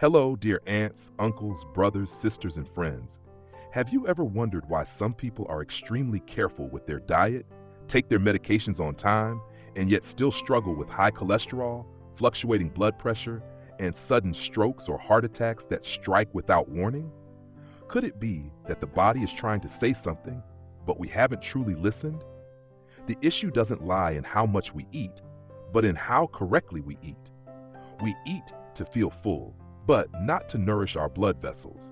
Hello, dear aunts, uncles, brothers, sisters, and friends. Have you ever wondered why some people are extremely careful with their diet, take their medications on time, and yet still struggle with high cholesterol, fluctuating blood pressure, and sudden strokes or heart attacks that strike without warning? Could it be that the body is trying to say something, but we haven't truly listened? The issue doesn't lie in how much we eat, but in how correctly we eat. We eat to feel full, but not to nourish our blood vessels.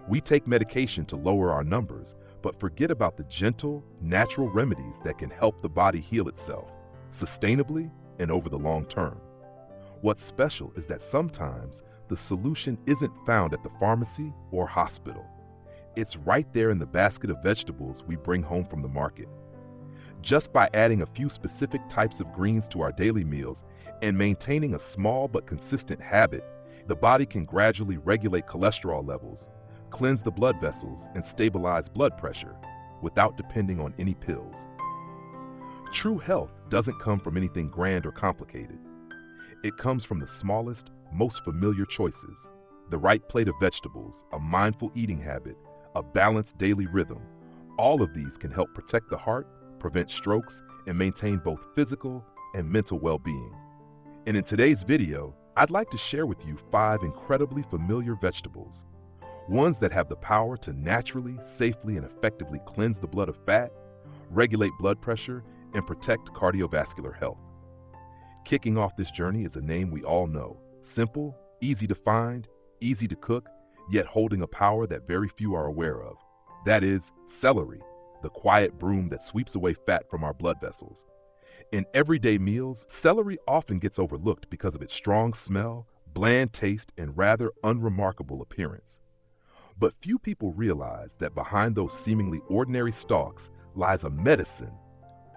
We take medication to lower our numbers, but forget about the gentle, natural remedies that can help the body heal itself, sustainably and over the long term. What's special is that sometimes the solution isn't found at the pharmacy or hospital. It's right there in the basket of vegetables we bring home from the market. Just by adding a few specific types of greens to our daily meals and maintaining a small but consistent habit, the body can gradually regulate cholesterol levels, cleanse the blood vessels, and stabilize blood pressure without depending on any pills. True health doesn't come from anything grand or complicated. It comes from the smallest, most familiar choices: the right plate of vegetables, a mindful eating habit, a balanced daily rhythm. All of these can help protect the heart, prevent strokes, and maintain both physical and mental well-being. And in today's video, I'd like to share with you 5 incredibly familiar vegetables, ones that have the power to naturally, safely, and effectively cleanse the blood of fat, regulate blood pressure, and protect cardiovascular health. Kicking off this journey is a name we all know: simple, easy to find, easy to cook, yet holding a power that very few are aware of. That is celery, the quiet broom that sweeps away fat from our blood vessels. In everyday meals, celery often gets overlooked because of its strong smell, bland taste, and rather unremarkable appearance. But few people realize that behind those seemingly ordinary stalks lies a medicine,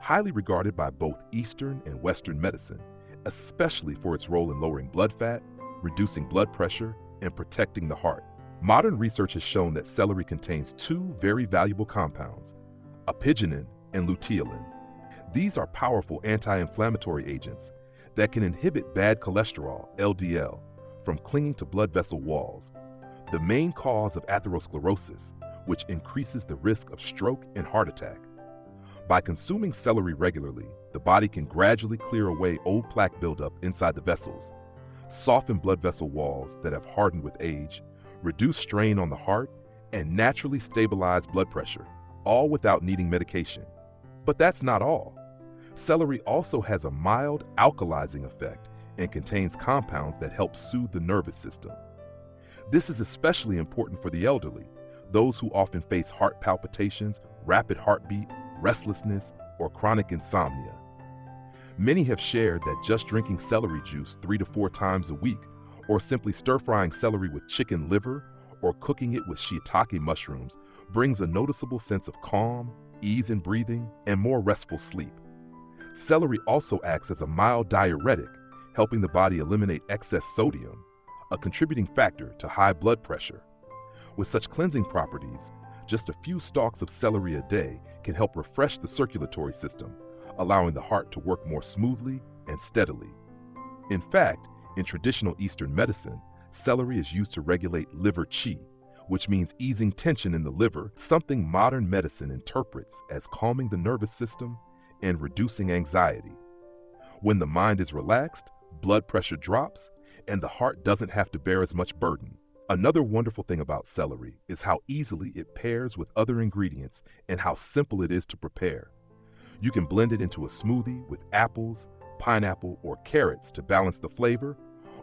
highly regarded by both Eastern and Western medicine, especially for its role in lowering blood fat, reducing blood pressure, and protecting the heart. Modern research has shown that celery contains 2 very valuable compounds: apigenin and luteolin. These are powerful anti-inflammatory agents that can inhibit bad cholesterol, LDL, from clinging to blood vessel walls, the main cause of atherosclerosis, which increases the risk of stroke and heart attack. By consuming celery regularly, the body can gradually clear away old plaque buildup inside the vessels, soften blood vessel walls that have hardened with age, reduce strain on the heart, and naturally stabilize blood pressure, all without needing medication. But that's not all. Celery also has a mild alkalizing effect and contains compounds that help soothe the nervous system. This is especially important for the elderly, those who often face heart palpitations, rapid heartbeat, restlessness, or chronic insomnia. Many have shared that just drinking celery juice 3 to 4 times a week, or simply stir-frying celery with chicken liver, or cooking it with shiitake mushrooms, brings a noticeable sense of calm, ease in breathing, and more restful sleep. Celery also acts as a mild diuretic, helping the body eliminate excess sodium, a contributing factor to high blood pressure. With such cleansing properties, just a few stalks of celery a day can help refresh the circulatory system, allowing the heart to work more smoothly and steadily. In fact, in traditional Eastern medicine, celery is used to regulate liver qi, which means easing tension in the liver, something modern medicine interprets as calming the nervous system and reducing anxiety. When the mind is relaxed, blood pressure drops, and the heart doesn't have to bear as much burden. Another wonderful thing about celery is how easily it pairs with other ingredients and how simple it is to prepare. You can blend it into a smoothie with apples, pineapple, or carrots to balance the flavor,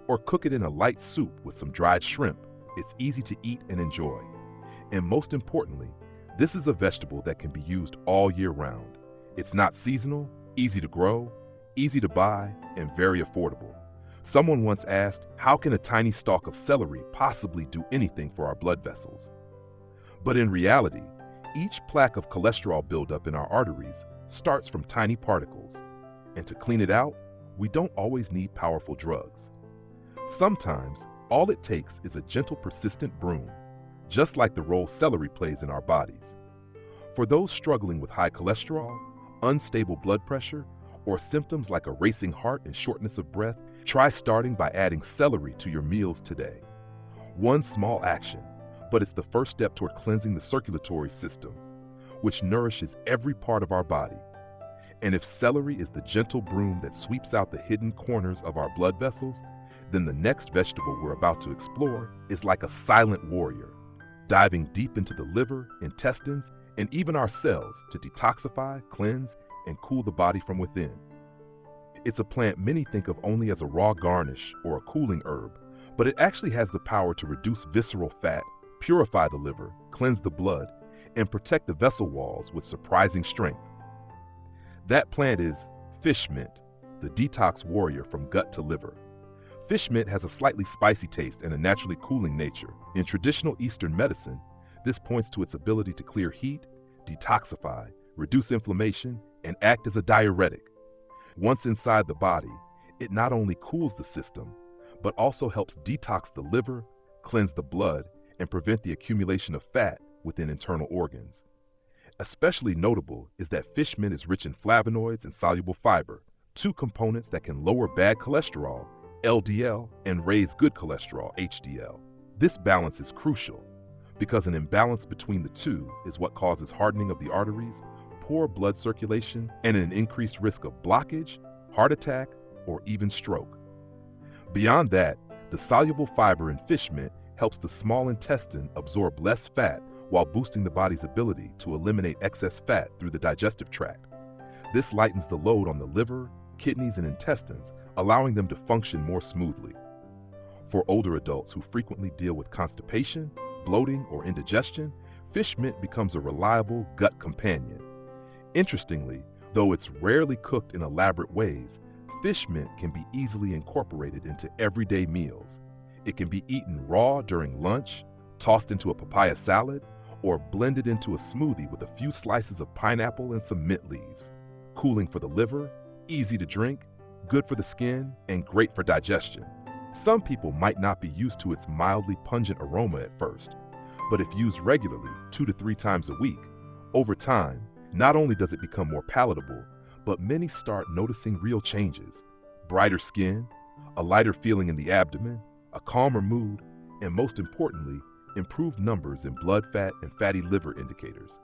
or cook it in a light soup with some dried shrimp. It's easy to eat and enjoy. And most importantly, this is a vegetable that can be used all year round. It's not seasonal, easy to grow, easy to buy, and very affordable. Someone once asked, how can a tiny stalk of celery possibly do anything for our blood vessels? But in reality, each plaque of cholesterol buildup in our arteries starts from tiny particles. And to clean it out, we don't always need powerful drugs. Sometimes, all it takes is a gentle, persistent broom, just like the role celery plays in our bodies. For those struggling with high cholesterol, unstable blood pressure, or symptoms like a racing heart and shortness of breath, try starting by adding celery to your meals today. One small action, but it's the first step toward cleansing the circulatory system, which nourishes every part of our body. And if celery is the gentle broom that sweeps out the hidden corners of our blood vessels, then the next vegetable we're about to explore is like a silent warrior, diving deep into the liver, intestines, and even our cells to detoxify, cleanse, and cool the body from within. It's a plant many think of only as a raw garnish or a cooling herb, but it actually has the power to reduce visceral fat, purify the liver, cleanse the blood, and protect the vessel walls with surprising strength. That plant is fish mint, the detox warrior from gut to liver. Fish mint has a slightly spicy taste and a naturally cooling nature. In traditional Eastern medicine, this points to its ability to clear heat, detoxify, reduce inflammation, and act as a diuretic. Once inside the body, it not only cools the system, but also helps detox the liver, cleanse the blood, and prevent the accumulation of fat within internal organs. Especially notable is that fish mint is rich in flavonoids and soluble fiber, two components that can lower bad cholesterol, LDL, and raise good cholesterol, HDL. This balance is crucial because an imbalance between the two is what causes hardening of the arteries, poor blood circulation, and an increased risk of blockage, heart attack, or even stroke. Beyond that, the soluble fiber in fish mint helps the small intestine absorb less fat while boosting the body's ability to eliminate excess fat through the digestive tract. This lightens the load on the liver, kidneys, and intestines, allowing them to function more smoothly. For older adults who frequently deal with constipation, bloating, or indigestion, fish mint becomes a reliable gut companion. Interestingly, though it's rarely cooked in elaborate ways, fish mint can be easily incorporated into everyday meals. It can be eaten raw during lunch, tossed into a papaya salad, or blended into a smoothie with a few slices of pineapple and some mint leaves. Cooling for the liver, easy to drink, good for the skin, and great for digestion. Some people might not be used to its mildly pungent aroma at first, but if used regularly 2 to 3 times a week, over time, not only does it become more palatable, but many start noticing real changes: brighter skin, a lighter feeling in the abdomen, a calmer mood, and most importantly, improved numbers in blood fat and fatty liver indicators.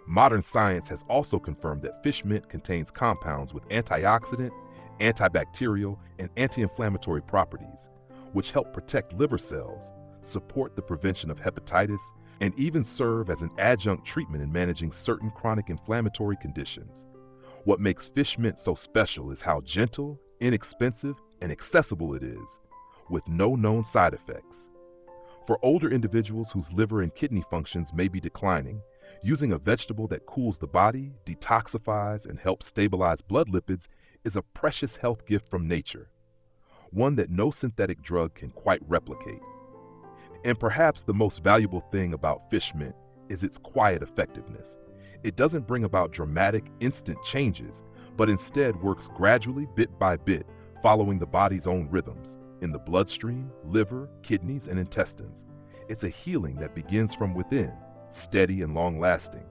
Modern science has also confirmed that fish mint contains compounds with antioxidant, antibacterial, and anti-inflammatory properties, which help protect liver cells, support the prevention of hepatitis, and even serve as an adjunct treatment in managing certain chronic inflammatory conditions. What makes fish mint so special is how gentle, inexpensive, and accessible it is, with no known side effects. For older individuals whose liver and kidney functions may be declining, using a vegetable that cools the body, detoxifies, and helps stabilize blood lipids is a precious health gift from nature, one that no synthetic drug can quite replicate. And perhaps the most valuable thing about fish mint is its quiet effectiveness. It doesn't bring about dramatic, instant changes, but instead works gradually, bit by bit, following the body's own rhythms in the bloodstream, liver, kidneys, and intestines. It's a healing that begins from within, steady and long-lasting.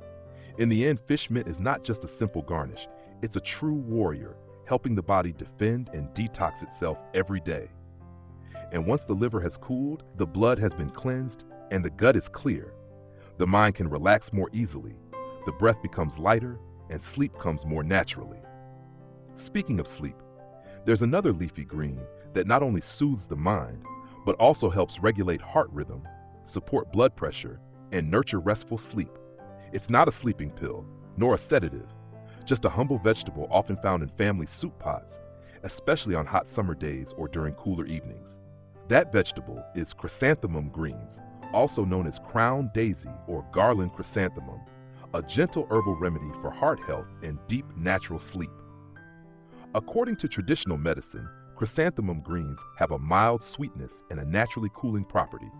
In the end, fish mint is not just a simple garnish. It's a true warrior, helping the body defend and detox itself every day. And once the liver has cooled, the blood has been cleansed, and the gut is clear, the mind can relax more easily, the breath becomes lighter, and sleep comes more naturally. Speaking of sleep, there's another leafy green that not only soothes the mind, but also helps regulate heart rhythm, support blood pressure, and nurture restful sleep. It's not a sleeping pill, nor a sedative, just a humble vegetable often found in family soup pots, especially on hot summer days or during cooler evenings. That vegetable is chrysanthemum greens, also known as crown daisy or garland chrysanthemum, a gentle herbal remedy for heart health and deep natural sleep. According to traditional medicine, chrysanthemum greens have a mild sweetness and a naturally cooling property.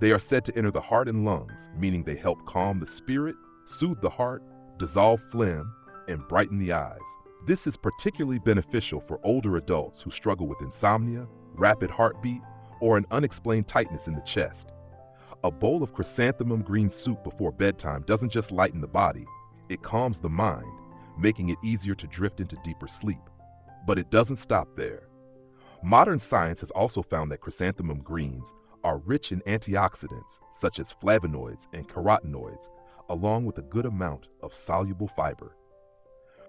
They are said to enter the heart and lungs, meaning they help calm the spirit, soothe the heart, dissolve phlegm, and brighten the eyes. This is particularly beneficial for older adults who struggle with insomnia, rapid heartbeat, or an unexplained tightness in the chest. A bowl of chrysanthemum green soup before bedtime doesn't just lighten the body, it calms the mind, making it easier to drift into deeper sleep. But it doesn't stop there. Modern science has also found that chrysanthemum greens are rich in antioxidants such as flavonoids and carotenoids, along with a good amount of soluble fiber.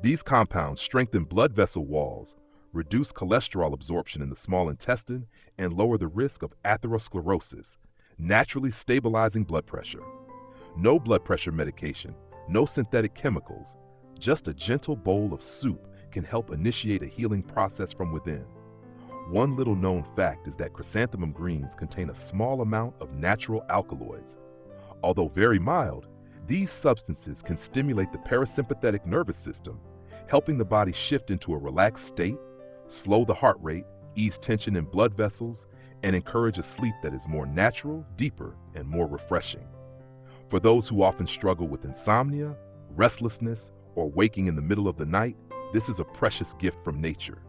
These compounds strengthen blood vessel walls, reduce cholesterol absorption in the small intestine, and lower the risk of atherosclerosis, naturally stabilizing blood pressure. No blood pressure medication, no synthetic chemicals, just a gentle bowl of soup can help initiate a healing process from within. One little known fact is that chrysanthemum greens contain a small amount of natural alkaloids. Although very mild, these substances can stimulate the parasympathetic nervous system, helping the body shift into a relaxed state, slow the heart rate, ease tension in blood vessels, and encourage a sleep that is more natural, deeper, and more refreshing. For those who often struggle with insomnia, restlessness, or waking in the middle of the night, this is a precious gift from nature.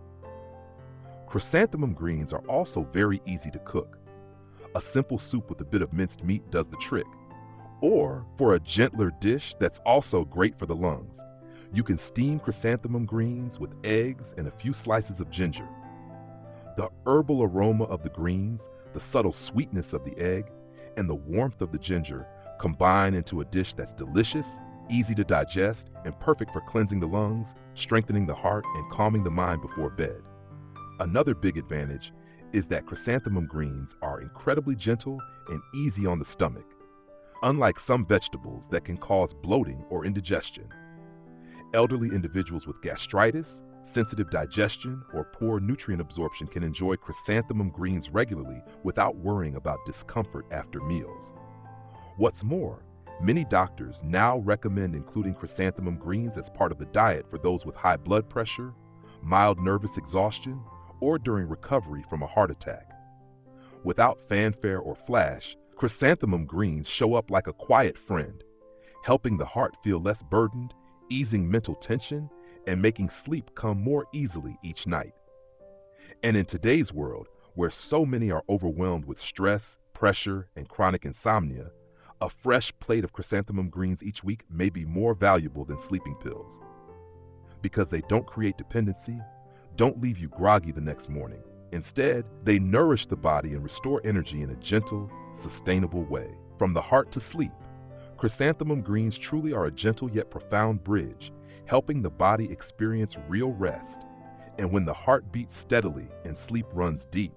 Chrysanthemum greens are also very easy to cook. A simple soup with a bit of minced meat does the trick. Or, for a gentler dish that's also great for the lungs, you can steam chrysanthemum greens with eggs and a few slices of ginger. The herbal aroma of the greens, the subtle sweetness of the egg, and the warmth of the ginger combine into a dish that's delicious, easy to digest, and perfect for cleansing the lungs, strengthening the heart, and calming the mind before bed. Another big advantage is that chrysanthemum greens are incredibly gentle and easy on the stomach, unlike some vegetables that can cause bloating or indigestion. Elderly individuals with gastritis, sensitive digestion, or poor nutrient absorption can enjoy chrysanthemum greens regularly without worrying about discomfort after meals. What's more, many doctors now recommend including chrysanthemum greens as part of the diet for those with high blood pressure, mild nervous exhaustion, or during recovery from a heart attack. Without fanfare or flash, chrysanthemum greens show up like a quiet friend, helping the heart feel less burdened, easing mental tension, and making sleep come more easily each night. And in today's world, where so many are overwhelmed with stress, pressure, and chronic insomnia, a fresh plate of chrysanthemum greens each week may be more valuable than sleeping pills. Because they don't create dependency, don't leave you groggy the next morning. Instead, they nourish the body and restore energy in a gentle, sustainable way. From the heart to sleep, chrysanthemum greens truly are a gentle yet profound bridge, helping the body experience real rest. And when the heart beats steadily and sleep runs deep,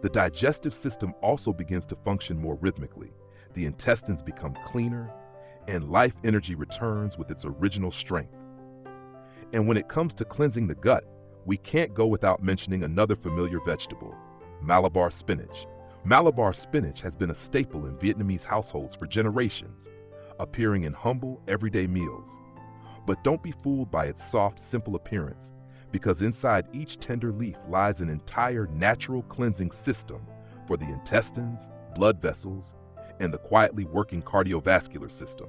the digestive system also begins to function more rhythmically. The intestines become cleaner, and life energy returns with its original strength. And when it comes to cleansing the gut, we can't go without mentioning another familiar vegetable, Malabar spinach. Malabar spinach has been a staple in Vietnamese households for generations, appearing in humble, everyday meals. But don't be fooled by its soft, simple appearance, because inside each tender leaf lies an entire natural cleansing system for the intestines, blood vessels, and the quietly working cardiovascular system.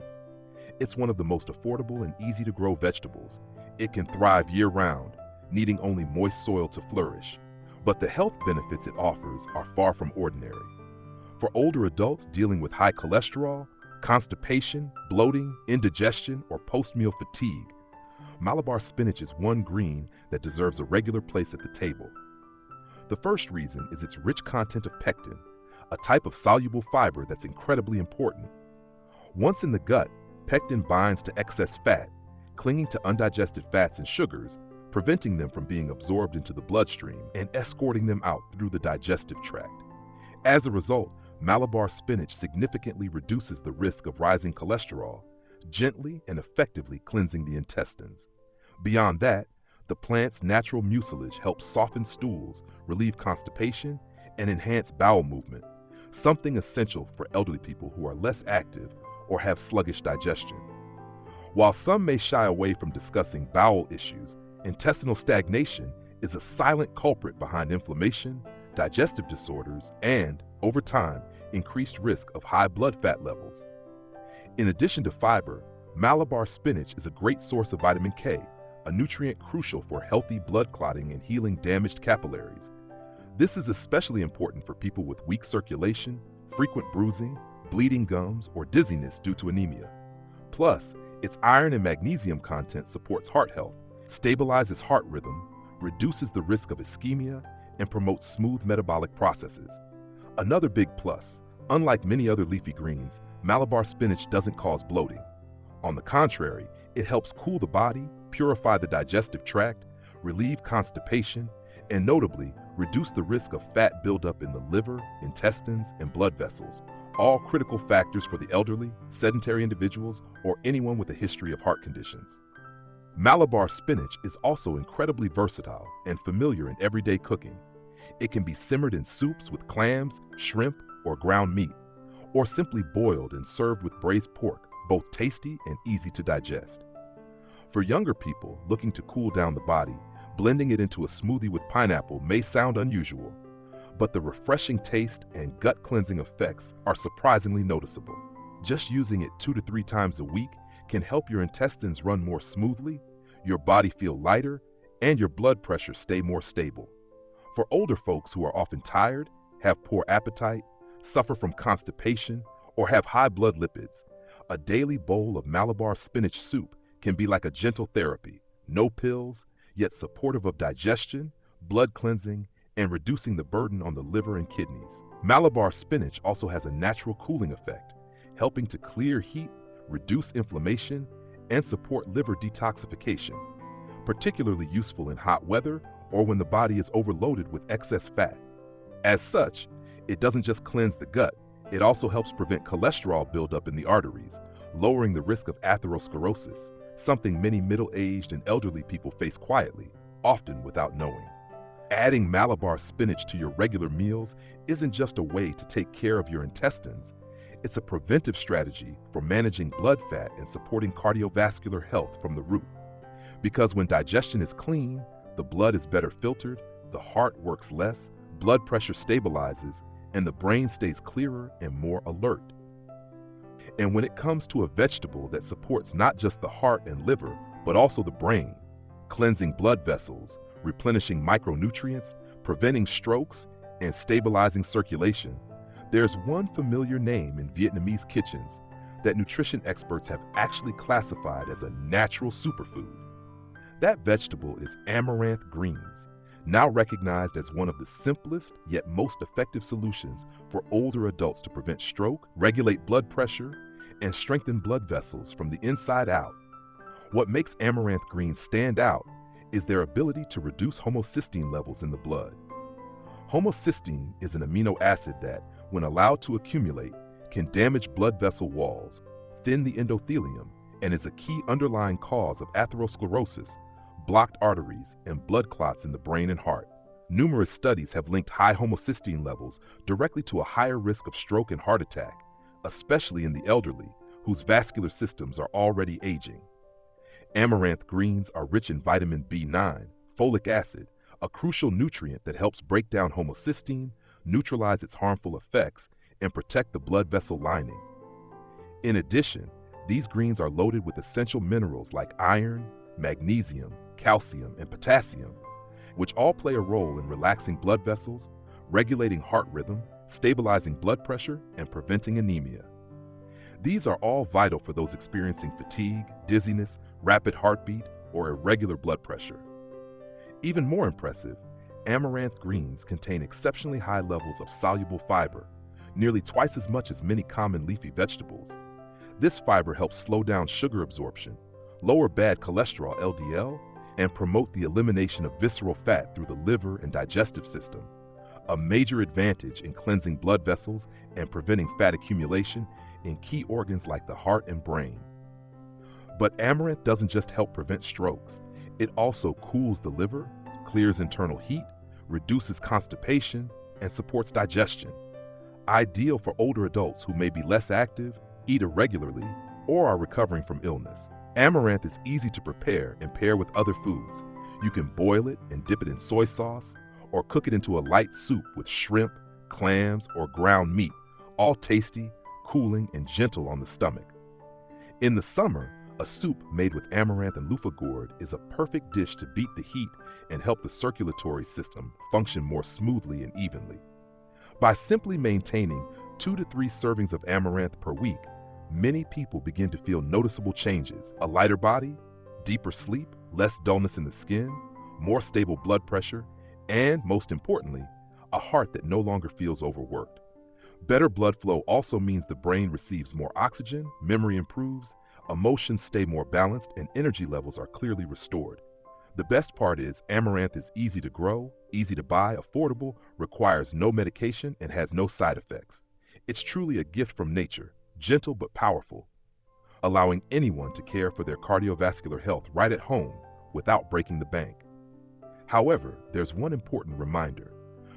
It's one of the most affordable and easy to grow vegetables. It can thrive year-round, needing only moist soil to flourish. But the health benefits it offers are far from ordinary. For older adults dealing with high cholesterol, constipation, bloating, indigestion, or post-meal fatigue, Malabar spinach is one green that deserves a regular place at the table. The first reason is its rich content of pectin, a type of soluble fiber that's incredibly important. Once in the gut, pectin binds to excess fat, clinging to undigested fats and sugars, preventing them from being absorbed into the bloodstream and escorting them out through the digestive tract. As a result, Malabar spinach significantly reduces the risk of rising cholesterol, gently and effectively cleansing the intestines. Beyond that, the plant's natural mucilage helps soften stools, relieve constipation, and enhance bowel movement, something essential for elderly people who are less active or have sluggish digestion. While some may shy away from discussing bowel issues, intestinal stagnation is a silent culprit behind inflammation, digestive disorders, and, over time, increased risk of high blood fat levels. In addition to fiber, Malabar spinach is a great source of vitamin K, a nutrient crucial for healthy blood clotting and healing damaged capillaries. This is especially important for people with weak circulation, frequent bruising, bleeding gums, or dizziness due to anemia. Plus, its iron and magnesium content supports heart health, stabilizes heart rhythm, reduces the risk of ischemia, and promotes smooth metabolic processes. Another big plus, unlike many other leafy greens, Malabar spinach doesn't cause bloating. On the contrary, it helps cool the body, purify the digestive tract, relieve constipation, and notably, reduce the risk of fat buildup in the liver, intestines, and blood vessels, all critical factors for the elderly, sedentary individuals, or anyone with a history of heart conditions. Malabar spinach is also incredibly versatile and familiar in everyday cooking. It can be simmered in soups with clams, shrimp, or ground meat, or simply boiled and served with braised pork, both tasty and easy to digest. For younger people looking to cool down the body, blending it into a smoothie with pineapple may sound unusual, but the refreshing taste and gut-cleansing effects are surprisingly noticeable. Just using it 2 to 3 times a week can help your intestines run more smoothly, your body feel lighter, and your blood pressure stay more stable. For older folks who are often tired, have poor appetite, suffer from constipation, or have high blood lipids, a daily bowl of Malabar spinach soup can be like a gentle therapy, no pills, yet supportive of digestion, blood cleansing, and reducing the burden on the liver and kidneys. Malabar spinach also has a natural cooling effect, helping to clear heat, reduce inflammation, and support liver detoxification, particularly useful in hot weather or when the body is overloaded with excess fat. As such, it doesn't just cleanse the gut, it also helps prevent cholesterol buildup in the arteries, lowering the risk of atherosclerosis, something many middle-aged and elderly people face quietly, often without knowing. Adding Malabar spinach to your regular meals isn't just a way to take care of your intestines, it's a preventive strategy for managing blood fat and supporting cardiovascular health from the root. Because when digestion is clean, the blood is better filtered, the heart works less, blood pressure stabilizes, and the brain stays clearer and more alert. And when it comes to a vegetable that supports not just the heart and liver, but also the brain, cleansing blood vessels, replenishing micronutrients, preventing strokes, and stabilizing circulation, there's one familiar name in Vietnamese kitchens that nutrition experts have actually classified as a natural superfood. That vegetable is amaranth greens, now recognized as one of the simplest yet most effective solutions for older adults to prevent stroke, regulate blood pressure, and strengthen blood vessels from the inside out. What makes amaranth greens stand out is their ability to reduce homocysteine levels in the blood. Homocysteine is an amino acid that, when allowed to accumulate, can damage blood vessel walls, thin the endothelium, and is a key underlying cause of atherosclerosis, blocked arteries, and blood clots in the brain and heart. Numerous studies have linked high homocysteine levels directly to a higher risk of stroke and heart attack, especially in the elderly, whose vascular systems are already aging. Amaranth greens are rich in vitamin B9, folic acid, a crucial nutrient that helps break down homocysteine, neutralize its harmful effects, and protect the blood vessel lining. In addition, these greens are loaded with essential minerals like iron, magnesium, calcium, and potassium, which all play a role in relaxing blood vessels, regulating heart rhythm, stabilizing blood pressure, and preventing anemia. These are all vital for those experiencing fatigue, dizziness, rapid heartbeat, or irregular blood pressure. Even more impressive, amaranth greens contain exceptionally high levels of soluble fiber, nearly twice as much as many common leafy vegetables. This fiber helps slow down sugar absorption, lower bad cholesterol LDL, and promote the elimination of visceral fat through the liver and digestive system, a major advantage in cleansing blood vessels and preventing fat accumulation in key organs like the heart and brain. But amaranth doesn't just help prevent strokes, it also cools the liver, clears internal heat, reduces constipation, and supports digestion. Ideal for older adults who may be less active, eat irregularly, or are recovering from illness. Amaranth is easy to prepare and pair with other foods. You can boil it and dip it in soy sauce, or cook it into a light soup with shrimp, clams, or ground meat, all tasty, cooling, and gentle on the stomach. In the summer, a soup made with amaranth and loofah gourd is a perfect dish to beat the heat and help the circulatory system function more smoothly and evenly. By simply maintaining 2 to 3 servings of amaranth per week, many people begin to feel noticeable changes: a lighter body, deeper sleep, less dullness in the skin, more stable blood pressure, and most importantly, a heart that no longer feels overworked. Better blood flow also means the brain receives more oxygen, memory improves, emotions stay more balanced, and energy levels are clearly restored. The best part is amaranth is easy to grow, easy to buy, affordable, requires no medication, and has no side effects. It's truly a gift from nature, gentle but powerful, allowing anyone to care for their cardiovascular health right at home without breaking the bank. However, there's one important reminder.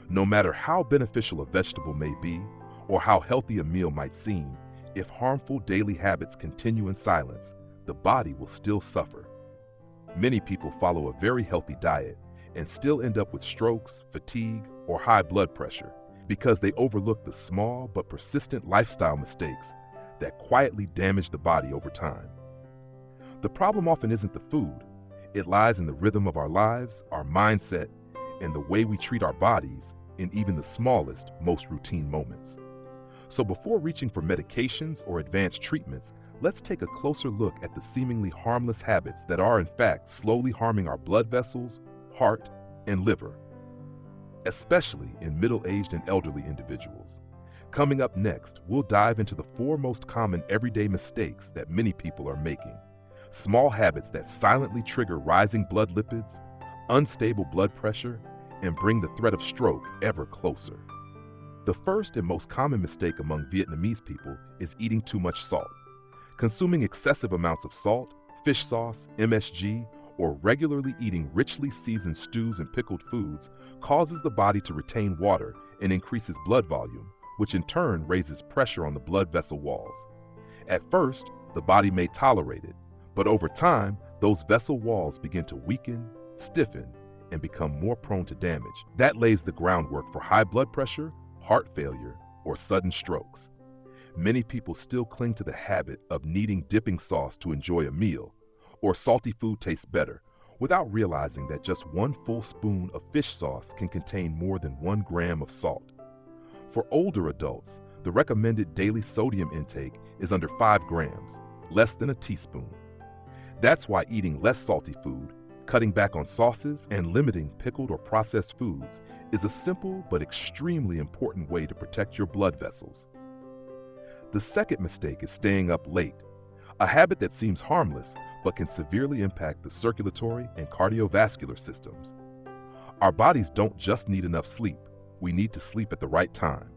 No matter how beneficial a vegetable may be, or how healthy a meal might seem, if harmful daily habits continue in silence, the body will still suffer. Many people follow a very healthy diet and still end up with strokes, fatigue, or high blood pressure because they overlook the small but persistent lifestyle mistakes that quietly damage the body over time. The problem often isn't the food. It lies in the rhythm of our lives, our mindset, and the way we treat our bodies in even the smallest, most routine moments. So before reaching for medications or advanced treatments, let's take a closer look at the seemingly harmless habits that are in fact slowly harming our blood vessels, heart, and liver, especially in middle-aged and elderly individuals. Coming up next, we'll dive into the 4 most common everyday mistakes that many people are making. Small habits that silently trigger rising blood lipids, unstable blood pressure, and bring the threat of stroke ever closer. The first and most common mistake among Vietnamese people is eating too much salt. Consuming excessive amounts of salt, fish sauce, MSG, or regularly eating richly seasoned stews and pickled foods causes the body to retain water and increases blood volume, which in turn raises pressure on the blood vessel walls. At first, the body may tolerate it, but over time, those vessel walls begin to weaken, stiffen, and become more prone to damage. That lays the groundwork for high blood pressure, heart failure, or sudden strokes. Many people still cling to the habit of needing dipping sauce to enjoy a meal, or salty food tastes better, without realizing that just 1 full spoon of fish sauce can contain more than 1 gram of salt. For older adults, the recommended daily sodium intake is under 5 grams, less than a teaspoon. That's why eating less salty food, cutting back on sauces, and limiting pickled or processed foods is a simple but extremely important way to protect your blood vessels. The second mistake is staying up late, a habit that seems harmless but can severely impact the circulatory and cardiovascular systems. Our bodies don't just need enough sleep, we need to sleep at the right time.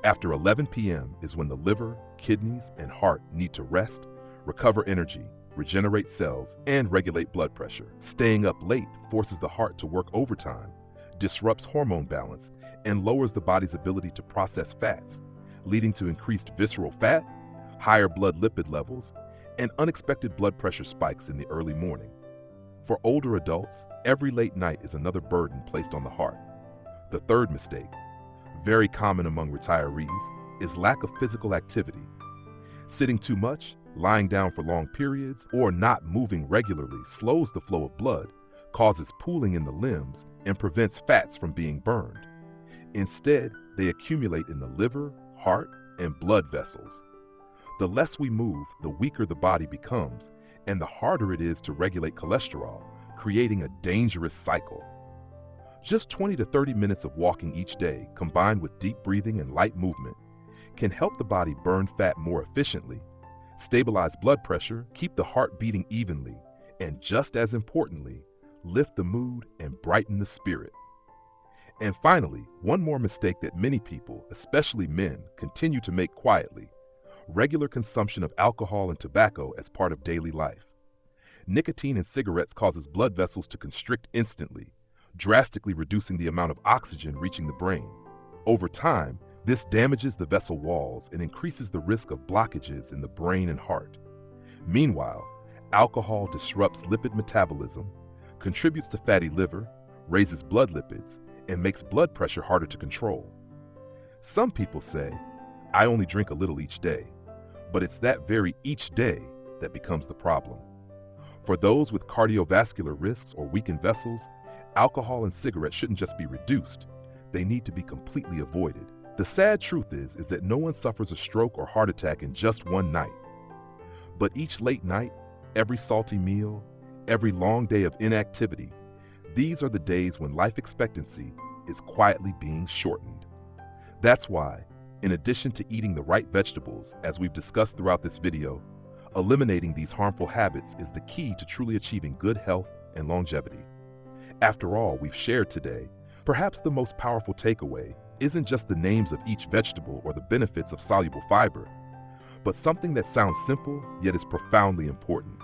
After 11 p.m. is when the liver, kidneys, and heart need to rest, recover energy, regenerate cells, and regulate blood pressure. Staying up late forces the heart to work overtime, disrupts hormone balance, and lowers the body's ability to process fats, leading to increased visceral fat, higher blood lipid levels, and unexpected blood pressure spikes in the early morning. For older adults, every late night is another burden placed on the heart. The third mistake, very common among retirees, is lack of physical activity. Sitting too much, lying down for long periods, or not moving regularly slows the flow of blood, causes pooling in the limbs, and prevents fats from being burned. Instead, they accumulate in the liver, heart, and blood vessels. The less we move, the weaker the body becomes, and the harder it is to regulate cholesterol, creating a dangerous cycle. Just 20 to 30 minutes of walking each day, combined with deep breathing and light movement, can help the body burn fat more efficiently, stabilize blood pressure, keep the heart beating evenly, and just as importantly, lift the mood and brighten the spirit. And finally, one more mistake that many people, especially men, continue to make quietly: regular consumption of alcohol and tobacco as part of daily life. Nicotine in cigarettes causes blood vessels to constrict instantly, drastically reducing the amount of oxygen reaching the brain. Over time, this damages the vessel walls and increases the risk of blockages in the brain and heart. Meanwhile, alcohol disrupts lipid metabolism, contributes to fatty liver, raises blood lipids, and makes blood pressure harder to control. Some people say, "I only drink a little each day," but it's that very each day that becomes the problem. For those with cardiovascular risks or weakened vessels, alcohol and cigarettes shouldn't just be reduced, they need to be completely avoided. The sad truth is that no one suffers a stroke or heart attack in just one night. But each late night, every salty meal, every long day of inactivity, these are the days when life expectancy is quietly being shortened. That's why, In addition to eating the right vegetables, as we've discussed throughout this video, eliminating these harmful habits is the key to truly achieving good health and longevity. After all we've shared today, perhaps the most powerful takeaway isn't just the names of each vegetable or the benefits of soluble fiber, but something that sounds simple yet is profoundly important.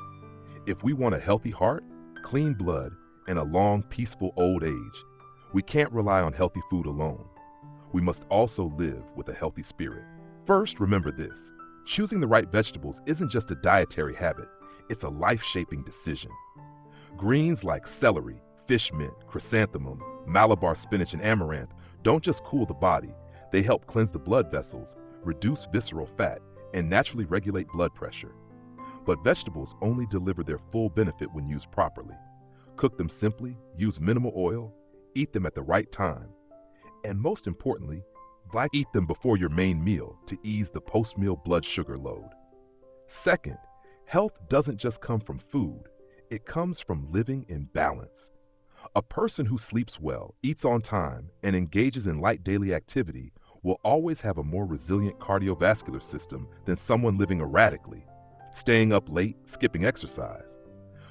If we want a healthy heart, clean blood, and a long, peaceful old age, we can't rely on healthy food alone. We must also live with a healthy spirit. First, remember this: choosing the right vegetables isn't just a dietary habit, it's a life-shaping decision. Greens like celery, fish mint, chrysanthemum, Malabar spinach, and amaranth don't just cool the body, they help cleanse the blood vessels, reduce visceral fat, and naturally regulate blood pressure. But vegetables only deliver their full benefit when used properly. Cook them simply, use minimal oil, eat them at the right time, and most importantly, eat them before your main meal to ease the post-meal blood sugar load. Second, health doesn't just come from food, it comes from living in balance. A person who sleeps well, eats on time, and engages in light daily activity will always have a more resilient cardiovascular system than someone living erratically, staying up late, skipping exercise.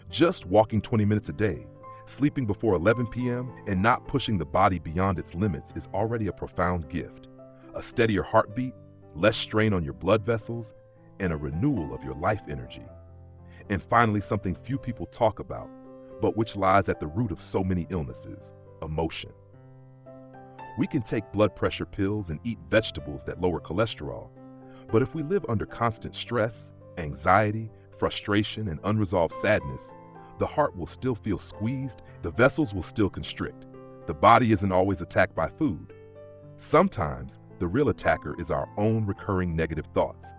Just walking 20 minutes a day, sleeping before 11 p.m., and not pushing the body beyond its limits is already a profound gift. A steadier heartbeat, less strain on your blood vessels, and a renewal of your life energy. And finally, something few people talk about, but which lies at the root of so many illnesses: emotion. We can take blood pressure pills and eat vegetables that lower cholesterol, but if we live under constant stress, anxiety, frustration, and unresolved sadness, the heart will still feel squeezed, the vessels will still constrict. The body isn't always attacked by food. Sometimes, the real attacker is our own recurring negative thoughts.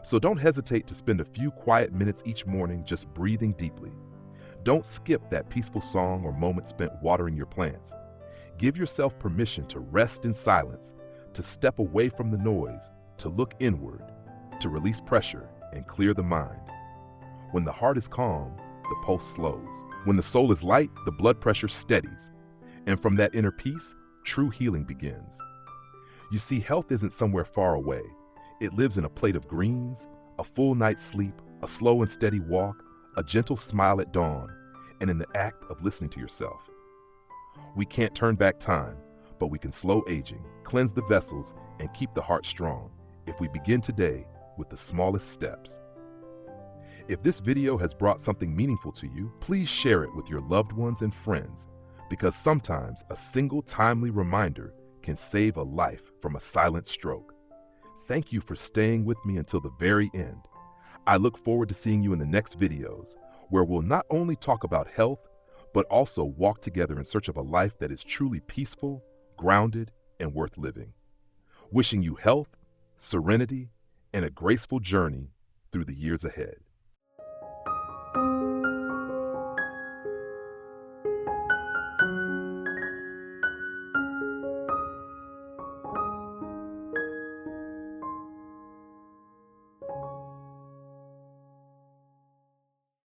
So don't hesitate to spend a few quiet minutes each morning just breathing deeply. Don't skip that peaceful song or moment spent watering your plants. Give yourself permission to rest in silence, to step away from the noise, to look inward, to release pressure and clear the mind. When the heart is calm, the pulse slows. When the soul is light, the blood pressure steadies. And from that inner peace, true healing begins. You see, health isn't somewhere far away. It lives in a plate of greens, a full night's sleep, a slow and steady walk, a gentle smile at dawn, and in the act of listening to yourself. We can't turn back time, but we can slow aging, cleanse the vessels, and keep the heart strong if we begin today with the smallest steps. If this video has brought something meaningful to you, please share it with your loved ones and friends, because sometimes a single timely reminder can save a life from a silent stroke. Thank you for staying with me until the very end. I look forward to seeing you in the next videos, where we'll not only talk about health, but also walk together in search of a life that is truly peaceful, grounded, and worth living. Wishing you health, serenity, and a graceful journey through the years ahead.